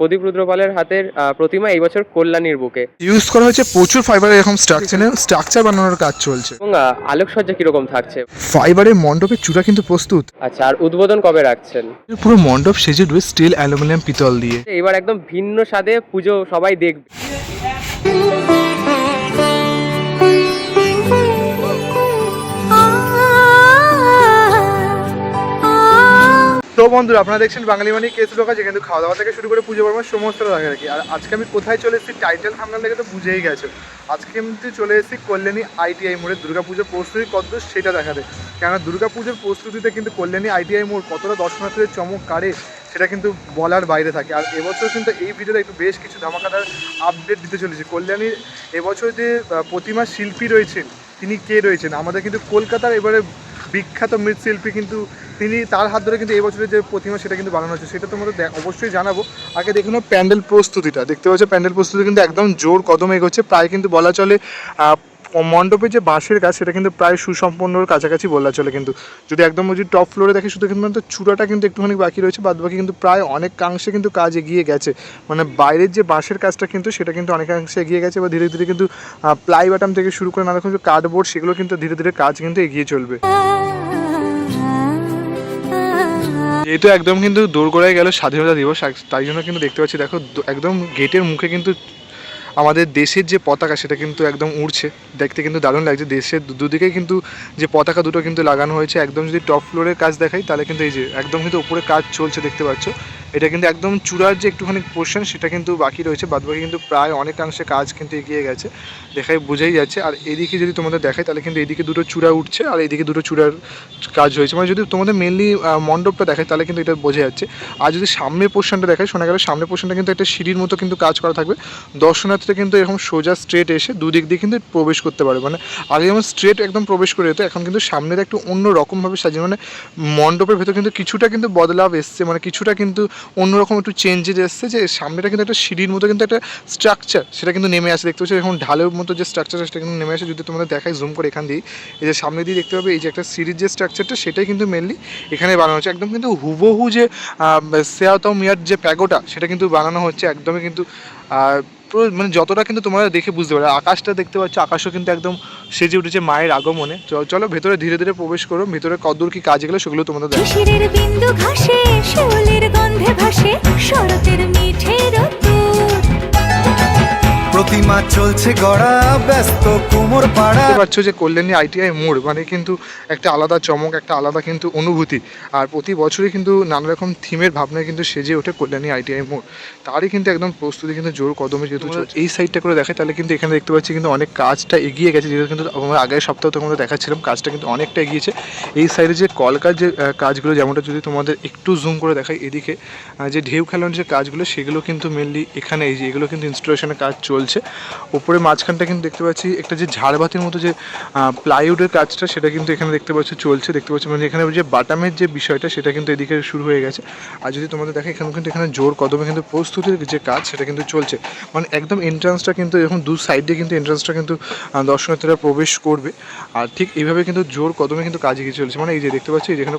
প্রদীপ রুদ্রপালের হাতের প্রতিমা এই বছর কল্যাণীর বুকে। ইউজ করা হয়েছে প্রচুর ফাইবারের এরকম স্ট্রাকচার বানানোর কাজ চলছে। এবং আলোকসজ্জা কিরকম থাকছে? ফাইবারের মণ্ডপের চূড়া কিন্তু প্রস্তুত। আচ্ছা, আর উদ্বোধন কবে রাখছেন? পুরো মণ্ডপ সেজে উঠবে স্টিল, অ্যালুমিনিয়াম, পিতল দিয়ে। এবার একদম ভিন্ন স্বাদে পুজো সবাই দেখবে। তো বন্ধুরা, আপনারা দেখছেন বাঙালি মানি কেস লোকা, যেখানে খাওয়া দাওয়া থেকে শুরু করে পুজো পর্ব সমস্ত দেখা রাখি। আর আজকে আমি কোথায় চলে এসেছি, টাইটেল থাম্বনেল দেখে তো বুঝেই গেছে। আজকে কিন্তু চলে এসেছি কল্যাণী ITI মোড়ে দুর্গাপুজোর প্রস্তুতি কতদূর সেটা দেখাতে। কেননা দুর্গাপুজোর প্রস্তুতিতে কিন্তু কল্যাণী ITI মোড় কতটা দর্শনার্থীদের চমক কাড়ে সেটা কিন্তু বলার বাইরে থাকে। আর এবছর কিন্তু এই ভিডিওতে একটু বেশ কিছু ধামাকাদার আপডেট দিতে চলেছি। কল্যাণীর এবছর যে প্রতিমা শিল্পী রয়েছেন তিনি কে রয়েছেন, আমাদের কিন্তু কলকাতার এবারে বিখ্যাত মৃৎশিল্পী, কিন্তু তিনি তার হাত ধরে কিন্তু এই বছরের যে প্রতিমা সেটা কিন্তু বানানো হচ্ছে, সেটা তোমাদের অবশ্যই জানাবো। আগে দেখুন প্যান্ডেল প্রস্তুতিটা, দেখতে পাচ্ছ প্যান্ডেল প্রস্তুতি কিন্তু একদম জোর কদমে এগোচ্ছে। প্রায় কিন্তু বলা চলে মণ্ডপের যে বাঁশের কাজ সেটা কিন্তু প্রায় সুসম্পন্নর কাছাকাছি বলা চলে। কিন্তু যদি একদম যদি টপ ফ্লোরে দেখি, শুধু কিন্তু চূড়াটা কিন্তু একটুখানি বাকি রয়েছে, বাদ বাকি কিন্তু প্রায় অনেকাংশে কিন্তু কাজ এগিয়ে গেছে। মানে বাইরের যে বাঁশের কাজটা কিন্তু সেটা কিন্তু অনেকাংশে এগিয়ে গেছে, বা ধীরে ধীরে কিন্তু প্লাই বাটাম থেকে শুরু করে নানা রকম কার্ডবোর্ড সেগুলো কিন্তু ধীরে ধীরে কাজ কিন্তু এগিয়ে চলবে। যেহেতু একদম কিন্তু দোরগোড়ায় গেল স্বাধীনতা দিবস, তাই জন্য কিন্তু দেখতে পাচ্ছি দেখো একদম গেটের মুখে কিন্তু আমাদের দেশের যে পতাকা সেটা কিন্তু একদম উড়ছে, দেখতে কিন্তু দারুণ লাগছে। দেশের দুদিকেই কিন্তু যে পতাকা দুটো কিন্তু লাগানো হয়েছে। একদম যদি টপ ফ্লোরের কাজ দেখাই তাহলে কিন্তু এই যে একদম কিন্তু উপরে কাজ চলছে দেখতে পাচ্ছ। এটা কিন্তু একদম চূড়ার যে একটুখানি পোর্শন সেটা কিন্তু বাকি রয়েছে, বাদবাকি কিন্তু প্রায় অনেকাংশে কাজ কিন্তু এগিয়ে গেছে, দেখাই বোঝাই যাচ্ছে। আর এদিকে যদি তোমাদের দেখাই তাহলে কিন্তু এদিকে দুটো চূড়া উঠছে আর এদিকে দুটো চূড়ার কাজ হয়েছে। মানে যদি তোমাদের মেনলি মণ্ডপটা দেখায় তাহলে কিন্তু এটা বোঝা যাচ্ছে। আর যদি সামনের পোর্শনটা দেখায়, শোনা গেল সামনের পোর্শনটা কিন্তু একটা সিঁড়ির মতো কিন্তু কাজ করা থাকবে। দর্শনার্থীরা কিন্তু এরকম সোজা স্ট্রেট এসে দুদিক দিয়ে কিন্তু প্রবেশ করতে পারে। মানে আগে যেমন স্ট্রেট একদম প্রবেশ করে যেত, এখন কিন্তু সামনের একটু অন্য রকমভাবে সাজিয়ে, মানে মণ্ডপের ভেতর কিন্তু কিছুটা কিন্তু বদলাভ এসছে, মানে কিছুটা কিন্তু অন্যরকম একটু চেঞ্জেস এসছে। যে সামনেটা কিন্তু একটা সিঁড়ির মতো কিন্তু একটা স্ট্রাকচার সেটা কিন্তু নেমে আসে, দেখতে পাচ্ছি এখন ঢালের মতো যে স্ট্রাকচার সেটা কিন্তু নেমে আসে। যদি তোমাদের দেখাই জুম করে এখান দিয়ে, এই যে সামনে দিয়ে দেখতে পাবে এই যে একটা সিঁড়ির যে স্ট্রাকচারটা সেটাই কিন্তু মেনলি এখানে বানানো হচ্ছে। একদম কিন্তু হুবহু যে সেয়াতো মিয়ার যে প্যাগোটা সেটা কিন্তু বানানো হচ্ছে একদমই কিন্তু পুরো, মানে যতটা কিন্তু তোমরা দেখে বুঝতে পারো। আকাশটা দেখতে পাচ্ছ, আকাশও কিন্তু একদম সেজে উঠেছে মায়ের আগমনে। চলো ভেতরে ধীরে ধীরে প্রবেশ করো, ভেতরে কতদূর কি কাজ এগুলো সেগুলো তোমাদের দেখো। শিশিরের বিন্দু ঘাসে শিউলির গন্ধে ভাসে শরতের মিঠে রোদ্দুর, প্রতিমা চলছে গড়া ব্যস্ত কোমর পাড়া। দেখতে পাচ্ছ যে কল্যাণী ITI মোড় মানে কিন্তু একটা আলাদা চমক, একটা আলাদা কিন্তু অনুভূতি। আর প্রতি বছরই কিন্তু নানা রকম থিমের ভাবনায় কিন্তু সেজে ওঠে কল্যাণী ITI মোড়। তারই কিন্তু একদম প্রস্তুতি কিন্তু জোর কদমে যেহেতু এই সাইডটা করে দেখায় তাহলে কিন্তু এখানে দেখতে পাচ্ছি কিন্তু অনেক কাজটা এগিয়ে গেছে। যেহেতু কিন্তু আমরা আগের সপ্তাহ তোমাদের দেখাচ্ছিলাম কাজটা কিন্তু অনেকটা এগিয়েছে। এই সাইডে যে কলকার যে কাজগুলো, যেমনটা যদি তোমাদের একটু জুম করে দেখাই, এদিকে যে ঢেউ খেলানোর যে কাজগুলো সেগুলো কিন্তু মেনলি এখানে এই যে এগুলো কিন্তু ইনস্টলেশনের কাজ চলছে। উপরে মাঝখানটা কিন্তু দেখতে পাচ্ছি একটা যে ঝাড়বাতির মতো যে প্লাইউডের কাজটা সেটা কিন্তু এখানে দেখতে পাচ্ছি চলছে। দেখতে পাচ্ছি মানে এখানে যে বাটামের যে বিষয়টা সেটা কিন্তু এদিকে শুরু হয়ে গেছে। আর যদি তোমাদের দেখে এখানে কিন্তু এখানে জোর কদমে কিন্তু প্রস্তুতির যে কাজ সেটা কিন্তু চলছে। মানে একদম এন্ট্রান্সটা কিন্তু এরকম দু সাইডে কিন্তু এন্ট্রান্সটা কিন্তু দর্শনার্থীরা প্রবেশ করবে। আর ঠিক এইভাবে কিন্তু জোর কদমে কিন্তু কাজ এগিয়ে চলছে। মানে এই যে দেখতে পাচ্ছি যেখানে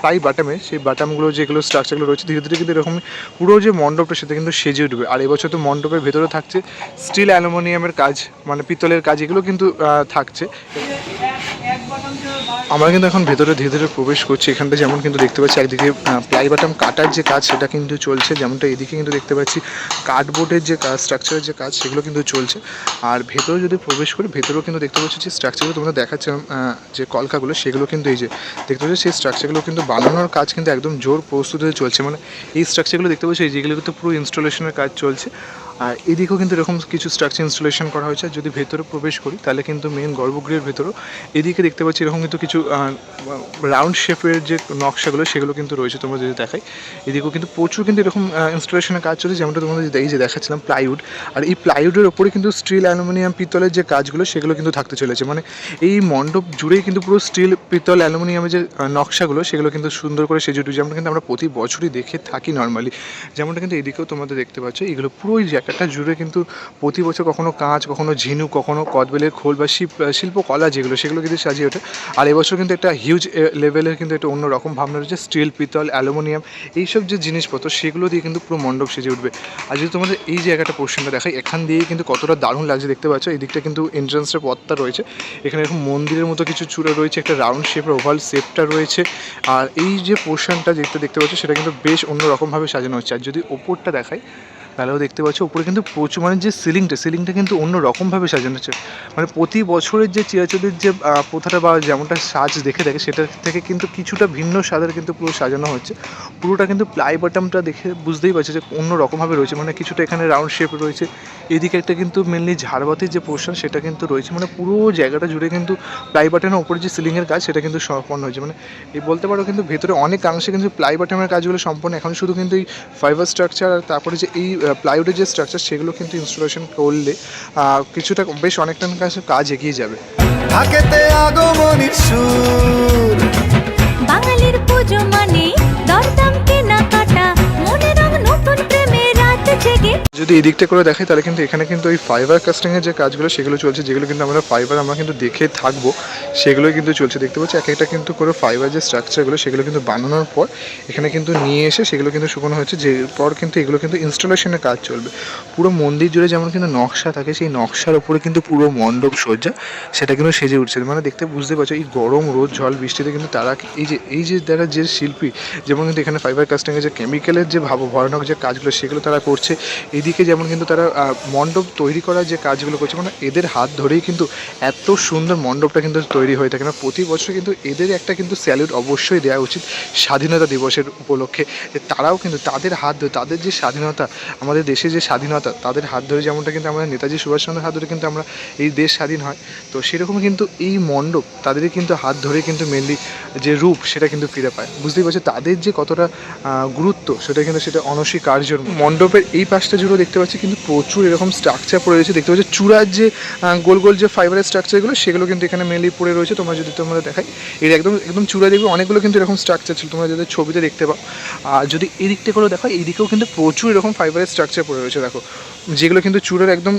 প্লাই বাটামে সেই বাটামগুলো যেগুলো স্ট্রাকচারগুলো রয়েছে ধীরে ধীরে কিন্তু এরকম পুরো যে মণ্ডপটা সেটা কিন্তু সেজে উঠবে। আর এবছর তো মণ্ডপের ভেতরে থাকছে স্টিল, অ্যালুমিনিয়ামের কাজ, মানে পিতলের কাজ, এগুলো কিন্তু থাকছে। আমরা কিন্তু এখন ভেতরে ধীরে ধীরে প্রবেশ করছি। এখানটা যেমন কিন্তু দেখতে পাচ্ছি একদিকে প্লাই বাটাম কাটার যে কাজ সেটা কিন্তু চলছে, যেমনটা এদিকে কিন্তু দেখতে পাচ্ছি কার্ডবোর্ডের যে কাজ, স্ট্রাকচারের যে কাজ সেগুলো কিন্তু চলছে। আর ভেতরে যদি প্রবেশ করি ভেতরেও কিন্তু দেখতে পাচ্ছি যে স্ট্রাকচারগুলো তোমরা দেখাচ্ছিলাম যে কলকাগুলো সেগুলো কিন্তু এই যে দেখতে পাচ্ছি সেই স্ট্রাকচারগুলো কিন্তু বানানোর কাজ কিন্তু একদম জোর প্রস্তুতিতে চলছে। মানে এই স্ট্রাকচারগুলো দেখতে পাচ্ছি যেগুলো কিন্তু পুরো ইনস্টলেশনের কাজ চলছে। আর এদিকেও কিন্তু এরকম কিছু স্ট্রাকচার ইনস্টলেশন করা হয়েছে। যদি ভেতরে প্রবেশ করি তাহলে কিন্তু মেন গর্ভগৃহের ভেতরেও এদিকে দেখতে পাচ্ছি এরকম কিন্তু কিছু রাউন্ড শেপের যে নকশাগুলো সেগুলো কিন্তু রয়েছে। তোমরা যদি দেখাই এদিকেও কিন্তু প্রচুর কিন্তু এরকম ইনস্টলেশনের কাজ চলছে, যেমনটা তোমাদের এই যে দেখাচ্ছিলাম প্লাইউড। আর এই প্লাইউডের ওপরে কিন্তু স্টিল, অ্যালুমিনিয়াম, পিতলের যে কাজগুলো সেগুলো কিন্তু থাকতে চলেছে। মানে এই মণ্ডপ জুড়েই কিন্তু পুরো স্টিল, পিতল, অ্যালুমিনিয়ামের যে নকশাগুলো সেগুলো কিন্তু সুন্দর করে সেজে উঠেছে, যেমন কিন্তু আমরা প্রতি বছরই দেখে থাকি নর্মালি। যেমনটা কিন্তু এদিকেও তোমাদের দেখতে পাচ্ছ এগুলো পুরোই একটা জুড়ে কিন্তু প্রতি বছর কখনো কাঁচ, কখনো ঝিনুক, কখনো কদবেলের খোল বা শিল্পকলা যেগুলো সেগুলো কিন্তু সাজিয়ে ওঠে। আর এবছর কিন্তু একটা হিউজ লেভেলের কিন্তু একটা অন্যরকম ভাবনা রয়েছে, স্টিল, পিতল, অ্যালুমিনিয়াম এইসব যে জিনিসপত্র সেগুলো দিয়ে কিন্তু পুরো মণ্ডপ সেজে উঠবে। আর যদি তোমাদের এই জায়গাটা পোর্শনটা দেখাই, এখান দিয়েই কিন্তু কতটা দারুণ লাগছে দেখতে পাচ্ছ। এই দিকটা কিন্তু এন্ট্রান্সের পথটা রয়েছে, এখানে এরকম মন্দিরের মতো কিছু চূড়া রয়েছে, একটা রাউন্ড শেপের ওভাল শেপটা রয়েছে। আর এই যে পোর্শনটা দেখতে পাচ্ছ সেটা কিন্তু বেশ অন্যরকমভাবে সাজানো হচ্ছে। আর যদি ওপরটা দেখাই তাহলেও দেখতে পাচ্ছ উপরে কিন্তু প্রচুর মানে যে সিলিংটা কিন্তু অন্য রকমভাবে সাজানো হচ্ছে। মানে প্রতি বছরের যে চিরাচরিত যে প্রথাটা বা যেমনটা সাজ দেখে থাকে সেটা থেকে কিন্তু কিছুটা ভিন্ন স্বাদের কিন্তু পুরো সাজানো হচ্ছে। পুরোটা কিন্তু প্লাই বটমটা দেখে বুঝতেই পারছে যে অন্য রকমভাবে রয়েছে, মানে কিছুটা এখানে রাউন্ড শেপ রয়েছে, এদিকে একটা কিন্তু মেনলি ঝাড়বাতির যে পোর্শন সেটা কিন্তু রয়েছে। মানে পুরো জায়গাটা জুড়ে কিন্তু প্লাই বাটনের ওপরে যে সিলিংয়ের কাজ সেটা কিন্তু সম্পন্ন হয়েছে। মানে এই বলতে পারো কিন্তু ভেতরে অনেকাংশে কিন্তু প্লাই বাটনের কাজগুলো সম্পন্ন, এখন শুধু কিন্তু এই ফাইবার স্ট্রাকচার আর তারপরে যে এই প্লাইউডের যে স্ট্রাকচার সেগুলো কিন্তু ইনস্টলেশন করলে কিছুটা বেশ অনেকটা কাজ এগিয়ে যাবে। থাকেতে আগমনীর সুর, বাঙালির পুজো মানে দরদাম কেনাকাটা, মনে রং নতুন প্রেমে রাত জেগে। যদি এই দিকটা করে দেখাই তাহলে কিন্তু এখানে কিন্তু ওই ফাইবার কাস্টিংয়ের যে কাজগুলো সেগুলো চলছে, যেগুলো কিন্তু আমরা ফাইবার আমরা কিন্তু দেখে থাকবো সেগুলোই কিন্তু চলছে। দেখতে পাচ্ছি এক একটা কিন্তু করে ফাইবার যে স্ট্রাকচারগুলো সেগুলো কিন্তু বানানোর পর এখানে কিন্তু নিয়ে এসে সেগুলো কিন্তু শুকানো হচ্ছে, যে পর কিন্তু এগুলো কিন্তু ইনস্টলেশনের কাজ চলবে। পুরো মন্দির জুড়ে যেমন কিন্তু নকশা থাকে সেই নকশার উপরে কিন্তু পুরো মণ্ডপ সজ্জা সেটা কিন্তু সেজে উঠছে। মানে দেখতে বুঝতে পারছো এই গরম রোদ ঝড় বৃষ্টিতে কিন্তু তারা এই যে তারা যে শিল্পী, যেমন কিন্তু এখানে ফাইবার কাস্টিংয়ের যে কেমিক্যালের যে ভয়ানক যে কাজগুলো সেগুলো তারা করছে, এইদিকে যেমন কিন্তু তারা মণ্ডপ তৈরি করার যে কাজগুলো করছে, মানে এদের হাত ধরেই কিন্তু এত সুন্দর মণ্ডপটা কিন্তু তৈরি হয়ে থাকে। না প্রতি বছর কিন্তু এদের একটা কিন্তু স্যালুট অবশ্যই দেওয়া উচিত স্বাধীনতা দিবসের উপলক্ষে, যে তারাও কিন্তু তাদের হাত ধরে তাদের যে স্বাধীনতা, আমাদের দেশে যে স্বাধীনতা তাদের হাত ধরে, যেমনটা কিন্তু আমরা নেতাজি সুভাষচন্দ্রের হাত ধরে কিন্তু আমরা এই দেশ স্বাধীন হয়, তো সেরকম কিন্তু এই মণ্ডপ তাদেরই কিন্তু হাত ধরে কিন্তু মেনলি যে রূপ সেটা কিন্তু ফিরে পায়। বুঝতেই পারছো তাদের যে কতটা গুরুত্ব সেটা অনস্বীকার্য। মণ্ডপের এই পাশটা জুড়ে দেখতে পাচ্ছি কিন্তু প্রচুর এরকম স্ট্রাকচার পড়ে রয়েছে। দেখতে পাচ্ছি চূড়ার যে গোল গোল যে ফাইবারের স্ট্রাকচারগুলো সেগুলো কিন্তু এখানে মেনলি পড়ে রয়েছে। তোমরা যদি দেখাই এর একদম চূড়া দেখবে অনেকগুলো কিন্তু এরকম স্ট্রাকচার ছিল, তোমরা যাদের ছবিতে দেখতে পাও। আর যদি এই দিকটা করে দেখো এইদিকেও কিন্তু প্রচুর এরকম ফাইবারের স্ট্রাকচার পড়ে রয়েছে দেখো, যেগুলো কিন্তু চূড়ার একদম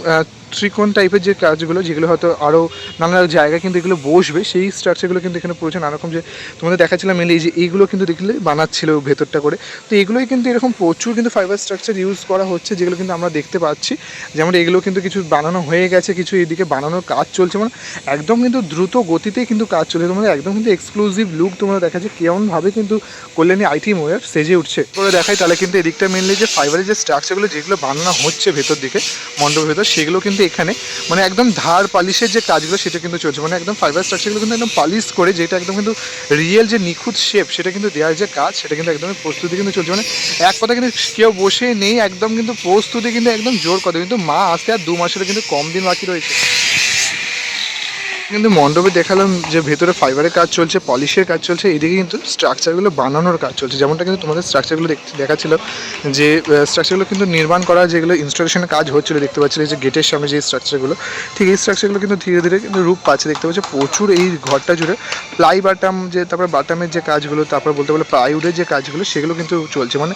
ত্রিকোণ টাইপের যে কাজগুলো, যেগুলো হয়তো আরও নানা জায়গায় কিন্তু এগুলো বসবে সেই স্ট্রাকচারগুলো কিন্তু এখানে পড়েছে। নানারকম যে তোমাদের দেখাচ্ছিলাম মেনলি যে এইগুলো কিন্তু দেখলে বানাচ্ছিল ভেতরটা করে, তো এগুলোই কিন্তু এরকম প্রচুর কিন্তু ফাইবার স্ট্রাকচার ইউজ করা হচ্ছে, যেগুলো কিন্তু আমরা দেখতে পাচ্ছি। যেমন এগুলো কিন্তু কিছু বানানো হয়ে গেছে, কিছু এইদিকে বানানোর কাজ চলছে, মানে একদম কিন্তু দ্রুত গতিতেই কিন্তু কাজ চলছে। তোমাদের একদম কিন্তু এক্সক্লুসিভ লুক তোমরা দেখাচ্ছে কেমনভাবে কিন্তু কল্যাণী আইটি মোড়ের সেজে উঠছে করে দেখাই, তাহলে কিন্তু এদিকটা মেনলি যে ফাইবারের যে স্ট্রাকচারগুলো যেগুলো বানানো হচ্ছে ভেতর দিকে মণ্ডপের ভেতর সেগুলো কিন্তু এখানে মানে একদম ধার পালিশের যে কাজগুলো সেটা কিন্তু চলছে। মানে একদম ফাইবার স্ট্রাকচারগুলো কিন্তু একদম পালিশ করে যেটা একদম কিন্তু রিয়েল যে নিখুঁত শেপ সেটা কিন্তু দেওয়ার যে কাজ সেটা কিন্তু একদমই প্রস্তুতি কিন্তু চলছে। মানে এক কথা কিন্তু কেউ বসে নেই, একদম কিন্তু প্রস্তুতি কিন্তু একদম জোর কথা, কিন্তু মা আসতে আর 2 মাসের কিন্তু কম দিন বাকি রয়েছে। কিন্তু মণ্ডপে দেখালাম যে ভেতরে ফাইবারের কাজ চলছে, পলিশের কাজ চলছে, এদিকে কিন্তু স্ট্রাকচারগুলো বানানোর কাজ চলছে। যেমনটা কিন্তু তোমাদের স্ট্রাকচারগুলো দেখাচ্ছিল যে স্ট্রাকচারগুলো কিন্তু নির্মাণ করা যেগুলো ইনস্টলেশনের কাজ হচ্ছিলো দেখতে পাচ্ছিলে যে গেটের সামনে যে স্ট্রাকচারগুলো, ঠিক এই স্ট্রাকচারগুলো কিন্তু ধীরে ধীরে কিন্তু রূপ পাচ্ছে। দেখতে পাচ্ছে প্রচুর এই ঘরটা জুড়ে প্লাই বাটাম যে তারপরে বাটামের যে কাজগুলো, তারপর বলতে বলে প্লাইউডের যে কাজগুলো সেগুলো কিন্তু চলছে। মানে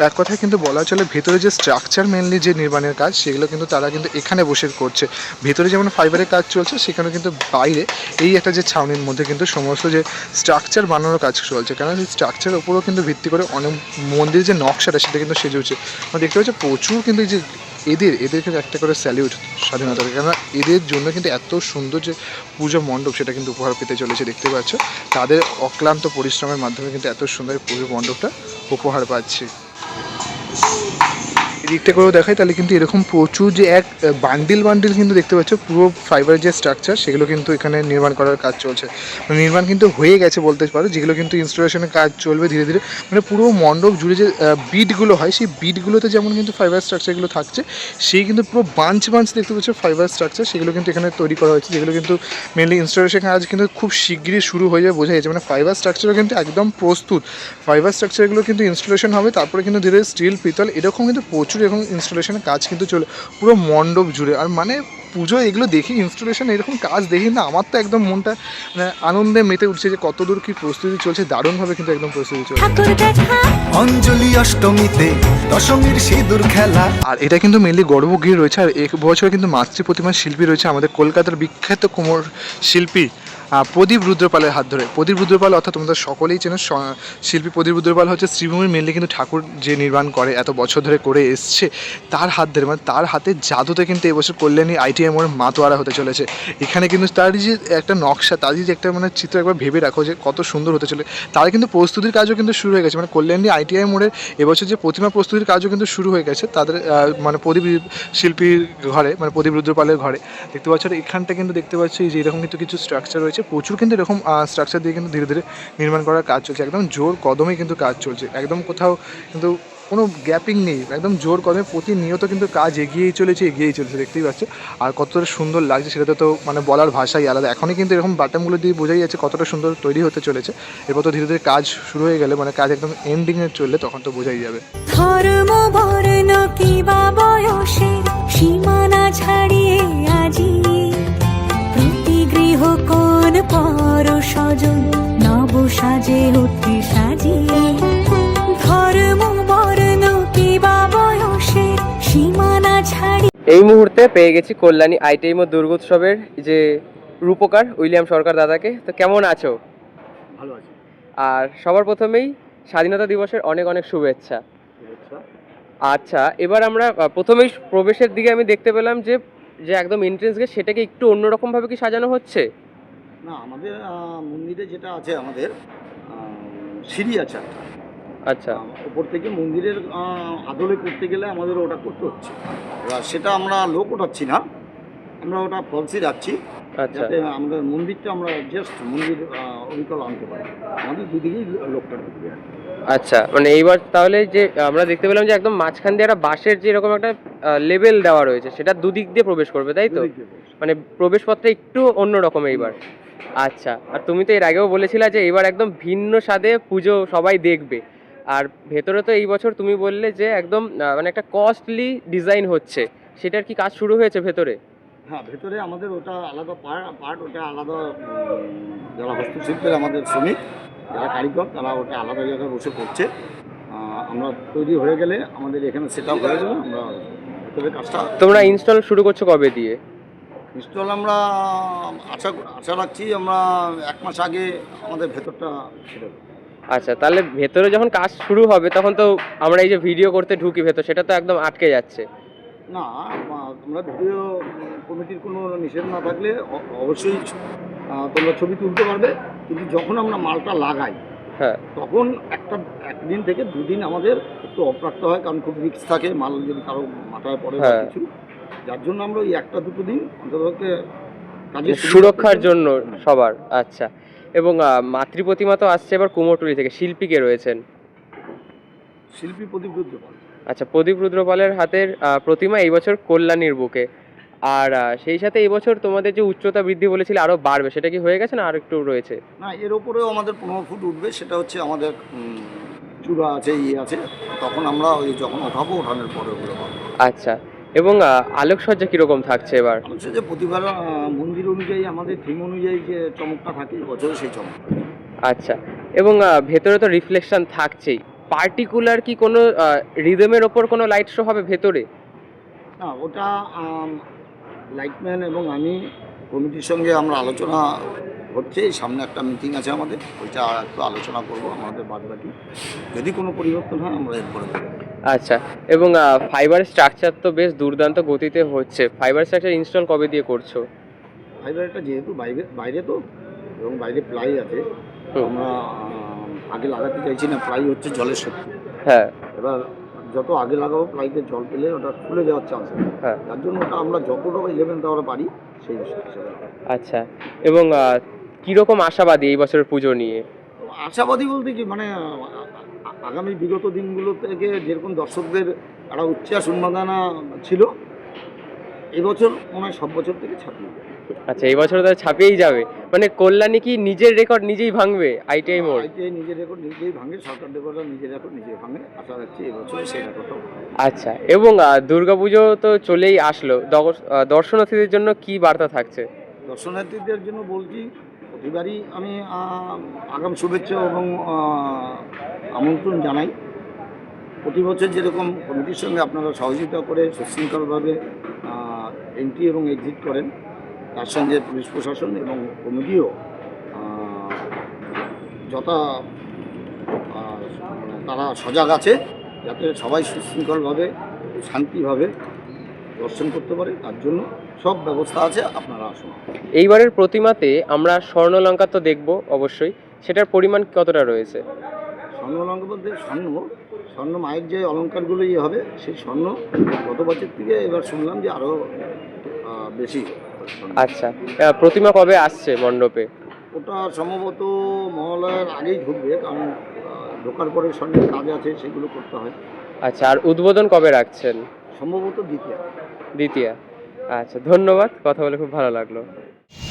এক কথায় কিন্তু বলা চলে ভেতরে যে স্ট্রাকচার মেনলি যে নির্মাণের কাজ সেগুলো কিন্তু তারা কিন্তু এখানে বসে করছে। ভেতরে যেমন ফাইবারের কাজ চলছে সেখানে কিন্তু বাইরে এই একটা যে ছাউনির মধ্যে কিন্তু সমস্ত যে স্ট্রাকচার বানানোর কাজ চলছে, কারণ এই স্ট্রাকচারের উপরেও কিন্তু ভিত্তি করে অনেক মন্দিরের যে নকশাটা সেটা কিন্তু সেজে উঠছে। আমরা দেখতে পাচ্ছি প্রচুর কিন্তু এই যে এদের কিন্তু একটা করে স্যালিউট স্বাধীনতাকে, কেননা এদের জন্য কিন্তু এত সুন্দর যে পুজো মণ্ডপ সেটা কিন্তু উপহার পেতে চলেছে। দেখতে পাচ্ছ তাদের অক্লান্ত পরিশ্রমের মাধ্যমে কিন্তু এত সুন্দর পুজো মণ্ডপটা উপহার পাচ্ছে। এদিকটা করেও দেখায় তাহলে কিন্তু এরকম প্রচুর যে এক বান্ডিল কিন্তু দেখতে পাচ্ছ পুরো ফাইবারের যে স্ট্রাকচার সেগুলো কিন্তু এখানে নির্মাণ করার কাজ চলছে। নির্মাণ কিন্তু হয়ে গেছে বলতে পারো, যেগুলো কিন্তু ইনস্টলেশনের কাজ চলবে ধীরে ধীরে। মানে পুরো মণ্ডপ জুড়ে যে বিটগুলো হয় সেই বিটগুলোতে যেমন কিন্তু ফাইবার স্ট্রাকচারগুলো থাকছে, সেই কিন্তু পুরো বাঞ্চ দেখতে পাচ্ছ ফাইবার স্ট্রাকচার সেগুলো কিন্তু এখানে তৈরি করা হয়েছে, যেগুলো কিন্তু মেনলি ইনস্টলেশন কাজ কিন্তু খুব শিগগিরই শুরু হয়ে যাবে বোঝা যাচ্ছে। মানে ফাইবার স্ট্রাকচারও কিন্তু একদম প্রস্তুত, ফাইবার স্ট্রাকচারগুলো কিন্তু ইনস্টলেশন হবে, তারপরে কিন্তু ধীরে স্টিল পিতল এরকম কিন্তু প্রচুর এরকম ইনস্টলেশনের কাজ কিন্তু চলে পুরো মণ্ডপ জুড়ে। আর মানে পুজো এগুলো দেখি, ইনস্টলেশন এরকম কাজ দেখি না, আমার তো একদম মনটা মানে আনন্দে মেতে উঠছে যে কতদূর কি প্রস্তুতি চলছে, দারুণভাবে কিন্তু একদম প্রস্তুতি চলছে। ঠাকুর দেখা অঞ্জলি অষ্টমীতে দশমীর সিঁদুর খেলা। আর এটা কিন্তু মেনলি গর্ভগৃহে রয়েছে। আর এক বছর কিন্তু মাতৃ প্রতিমার শিল্পী রয়েছে আমাদের কলকাতার বিখ্যাত কোমর শিল্পী প্রদীপ রুদ্রপালের হাত ধরে। প্রদীপ রুদ্রপাল অর্থাৎ তোমরা সকলেই চেনো, শিল্পী প্রদীপ রুদ্রপাল হচ্ছে শ্রীভূমির মেনলি কিন্তু ঠাকুর যে নির্মাণ করে এত বছর ধরে করে এসছে, তার হাত ধরে মানে তার হাতের জাদুতে কিন্তু এবছর কল্যাণী ITI মোড়ে মাতোয়ারা হতে চলেছে। এখানে কিন্তু তার যে একটা নকশা, তার যে একটা মানে চিত্র একবার ভেবে রাখো যে কত সুন্দর হতে চলে, তার কিন্তু প্রস্তুতির কাজও কিন্তু শুরু হয়ে গেছে। মানে কল্যাণী ITI মোড়ের এবছর যে প্রতিমা প্রস্তুতির কাজও কিন্তু শুরু হয়ে গেছে তাদের মানে প্রদীপ শিল্পীর ঘরে, মানে প্রদীপ রুদ্রপালের ঘরে দেখতে পাচ্ছ। আর এখানটা কিন্তু দেখতে পাচ্ছি যে এরকম কিন্তু কিছু স্ট্রাকচার রয়েছে, প্রচুর কিন্তু এরকম স্ট্রাকচার দিয়ে কিন্তু ধীরে ধীরে নির্মাণ করার কাজ চলছে। একদম জোর কদমে কিন্তু কাজ চলছে, একদম কোথাও কিন্তু কোনো গ্যাপিং নেই, একদম জোর কদমে প্রতিনিয়ত কিন্তু কাজ এগিয়েই চলেছে দেখতেই পাচ্ছ। আর কতটা সুন্দর লাগছে সেটা তো মানে বলার ভাষাই আলাদা। এখনই কিন্তু এরকম বাটামগুলো দিয়ে বোঝাই যাচ্ছে কতটা সুন্দর তৈরি হতে চলেছে। এরপর তো ধীরে ধীরে কাজ শুরু হয়ে গেলে, মানে কাজ একদম এন্ডিংয়ে চললে তখন তো বোঝাই যাবে। ধর্ম বর্ণ কিবা বয়সের সীমানা ছাড়িয়ে আজি প্রতি গৃহ কোন পর স্বজন নব সাজে উঠে সাজিয়ে। ধর্ম বর্ণ কিবা বয়সের সীমানা ছাড়ি এই মুহূর্তে পেয়ে গেছি কল্যাণী ITI মোড় দুর্গোৎসবের যে রূপকার উইলিয়াম সরকার দাদাকে। তো কেমন আছো? ভালো আছি। আর সবার প্রথমেই স্বাধীনতা দিবসের অনেক অনেক শুভেচ্ছা। আচ্ছা, এবার আমরা প্রথমেই প্রবেশের দিকে আমি দেখতে পেলাম যে যে একদম এন্ট্রেন্স গেট সেটাকে একটু অন্যরকম ভাবে কি সাজানো হচ্ছে? না, আমাদের মন্দিরে যেটা আছে, আমাদের সিঁড়ি আছে একটা। আচ্ছা ওপর থেকে মন্দিরের আদলে করতে গেলে আমাদের ওটা করতে হচ্ছে। এবার সেটা আমরা লোক ওঠাচ্ছি না, আমরা ওটা ফলসই রাখছি, আচ্ছা যাতে আমাদের মন্দিরটা আমরা জাস্ট মন্দির অবিকল আনতে পারি। আমাদের দুদিকেই লোকটা ঢুকবে আর কি। আচ্ছা, মানে এইবার তাহলে যে আমরা দেখতে পেলাম যে একদম মাঝখান দিয়ে একটা বাঁশের যে এরকম একটা লেভেল দেওয়া রয়েছে, সেটা দুদিক দিয়ে প্রবেশ করবে, তাই তো? দুদিক দিয়ে বসে। মানে প্রবেশপথটা একটু অন্যরকম এইবার। আচ্ছা, আর তুমি তো এর আগেও বলেছিলে যে এবার একদম ভিন্ন স্বাদে পুজো সবাই দেখবে। আর ভেতরে তো এই বছর তুমি বললে যে একদম মানে একটা কস্টলি ডিজাইন হচ্ছে, সেটার কি কাজ শুরু হয়েছে ভেতরে? হ্যাঁ, ভেতরে আমাদের ওটা আলাদা পার্ট, ওটা আলাদা যারা হস্তশিল্পের আমাদের শ্রমিক, যারা কারিগর, তারা ওটা আলাদা জায়গায় বসে করছে। আমরা তৈরি হয়ে গেলে আমাদের এখানে সেট আপ হয়ে গেলে আমরা ভেতরে কাজটা। তোমরা ইনস্টল শুরু করছো কবে দিয়ে? ইনস্টল আমরা আশা রাখছি আমরা 1 মাস আগে আমাদের ভেতরটা ছেড়ে দেবো। আচ্ছা, তাহলে ভেতরে যখন কাজ শুরু হবে তখন তো আমরা এই যে ভিডিও করতে ঢুকি ভেতর, সেটা তো একদম আটকে যাচ্ছে। না, আমরা ভিডিও কমিটির কোনো নিষেধ না থাকলে অবশ্যই তোমরা ছবি তুলতে পারবে, কিন্তু যখন আমরা মালটা লাগাই হ্যাঁ, তখন একদিন থেকে 2 দিন আমাদের একটু অফ রাখতে হয়, কারণ খুব রিস্ক থাকে, মাল যদি কারো মাথায় পড়ে বা হ্যাঁ। কিছু, যার জন্য আমরা ওই 1-2 দিন অন্ততপক্ষে কাজের সুরক্ষার জন্য সবার। আচ্ছা, এবং মাতৃ প্রতিমা তো আসছে এবার কুমোরটুলি থেকে, শিল্পী কে রয়েছেন? শিল্পী প্রদীপ রুদ্রপাল। আচ্ছা, প্রদীপ রুদ্রপালের হাতের প্রতিমা এই বছর কল্যাণীর বুকে। আর সেই সাথে এই বছর তোমাদের যে উচ্চতা বৃদ্ধি বলেছিলে আরো বাড়বে, সেটা কি হয়ে গেছে না আর একটু রয়েছে? না, এর ওপরেও আমাদের 15 ফুট উঠবে, সেটা হচ্ছে আমাদের চূড়া আছে, আছে, তখন আমরা ওই যখন ওঠানোর পরে ওগুলো পাবো। আচ্ছা, এবং আলোকসজ্জা কিরকম থাকছে এবার? হচ্ছে যে প্রতিবার মন্দির অনুযায়ী আমাদের থিম অনুযায়ী যে চমকটা থাকে, বছরে সেই চমক। আচ্ছা, এবং ভেতরে তো রিফ্লেকশন থাকছেই, পার্টিকুলার কি কোনো রিদমের ওপর কোনো লাইট শো হবে ভেতরে? না, ওটা লাইটম্যান এবং আমি কমিটির সঙ্গে আমরা আলোচনা হচ্ছে, সামনে একটা মিটিং আছে আমাদের, ওইটা একটু আলোচনা করব আমাদের বাদবাকি, যদি কোনো পরিবর্তন হয় আমরা এরপরে করব। আচ্ছা, এবং ফাইবার স্ট্রাকচার তো বেশ দুর্দান্ত গতিতে হচ্ছে, ফাইবার স্ট্রাকচার ইনস্টল কবে দিয়ে করছো? ফাইবারটা যেহেতু বাইরে তো, এবং বাইরে প্লাই আছে, আমরা আগে লাগাতে চাইছি না, প্লাই হচ্ছে জলের শক্তি। হ্যাঁ, এবার যত আগে লাগাবো প্লাইতে জল পেলে ওটা খুলে যাওয়ার চান্স আছে, হ্যাঁ। তার জন্য ওটা আমরা যতটা 11 দেওয়ার পারি সেই হিসাবে। আচ্ছা, এবং কীরকম আশাবাদী এই বছরের পুজো নিয়ে? আশাবাদী বলতে কি, মানে আগামী বিগত দিনগুলো থেকে যেরকম দর্শকদের একটা উচ্ছ্বাস উন্মাদনা ছিল, এবছর মনে হয় সব বছর থেকে ছাপিয়ে যাবে। আচ্ছা, এই বছর তো ছাপিয়েই যাবে, মানে কল্যাণী কি নিজের রেকর্ড নিজেই ভাঙবে আইটিআই মোড়? আইটিআই নিজের রেকর্ড নিজেই ভাঙে, সরকার রেকর্ড নিজের রেকর্ড নিজেই ভাঙে। আশা রাখছি এবছর সেই রেকর্ডটা ভাঙবে। আচ্ছা, এবং দুর্গাপুজো তো চলেই আসলো, দর্শনার্থীদের জন্য কি বার্তা থাকছে? দর্শনার্থীদের জন্য বলছি, প্রতিবারই আমি আগাম শুভেচ্ছা এবং আমন্ত্রণ জানাই। প্রতি বছর যেরকম কমিটির সঙ্গে আপনারা সহযোগিতা করে সুশৃঙ্খলভাবে এন্ট্রি এবং এক্সিট করেন, তার সঙ্গে পুলিশ প্রশাসন এবং কমিটিও যথা তারা সজাগ আছে যাতে সবাই সুশৃঙ্খলভাবে শান্তিভাবে দর্শন করতে পারে, তার জন্য সব ব্যবস্থা আছে, আপনারা আসুন। এইবারের প্রতিমাতে আমরা স্বর্ণলঙ্কা তো দেখবো অবশ্যই, সেটার পরিমাণ কতটা রয়েছে? স্বর্ণ অলঙ্কার বলতে স্বর্ণ মায়ের যে অলঙ্কারগুলো হবে, সেই স্বর্ণ গত বছর থেকে এবার শুনলাম যে আরও বেশি। আচ্ছা, প্রতিমা কবে আসছে মণ্ডপে? ওটা সম্ভবত মহালয়ার আগেই ঢুকবে, কারণ ঢোকার পরে স্বর্ণের কাজ আছে, সেগুলো করতে হয়। আচ্ছা, আর উদ্বোধন কবে রাখছেন? সম্ভবত দ্বিতীয়া। আচ্ছা, ধন্যবাদ, কথা বলে খুব ভালো লাগলো।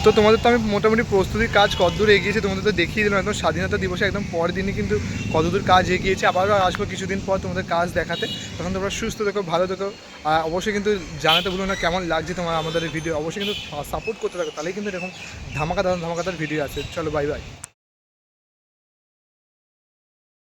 তো তোমাদের তো আমি মোটামুটি প্রস্তুতির কাজ কতদূর এগিয়েছে তোমাদের তো দেখিয়ে দিলাম, একদম স্বাধীনতা দিবসে একদম পরের দিনই কিন্তু কতদূর কাজ এগিয়েছে। আবারও আসবো কিছুদিন পর তোমাদের কাজ দেখাতে, তখন তোমরা সুস্থ থেকো, ভালো থেকো। আর অবশ্যই কিন্তু জানাতে ভুলো না কেমন লাগছে তোমার আমাদের ভিডিও, অবশ্যই কিন্তু সাপোর্ট করতে থাকো, তাহলেই কিন্তু এরকম ধামাকাদার ভিডিও আছে। চলো, বাই বাই।